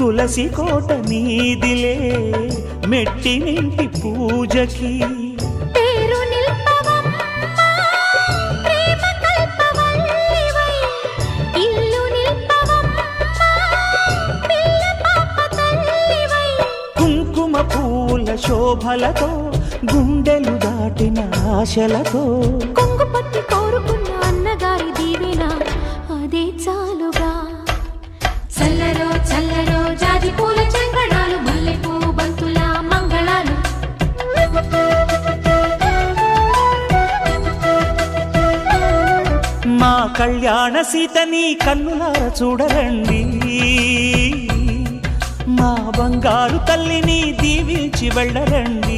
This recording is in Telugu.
తులసి కోట నీదిలే మెట్టినింటి పూజకి పేరు నిల్పవమ్మా ప్రేమ కల్పవల్లివై ఇల్లు నిల్పవమ్మా పిల్ల పాప తల్లివై కుంకుమ పూల శోభలతో గుండెలు దాటిన ఆశలతో కొంగు పట్టి కోరుకున్న అన్నగారి దీవెన అదే చాలుగా చల్లరో చల్లరో జాజి పూల చెంగడాలు మల్లెపూ బంతుల మంగళాలు మా కళ్యాణ సీతని కన్నులార చూడరండి మా బంగారు తల్లిని దీవించి వెళ్ళరండి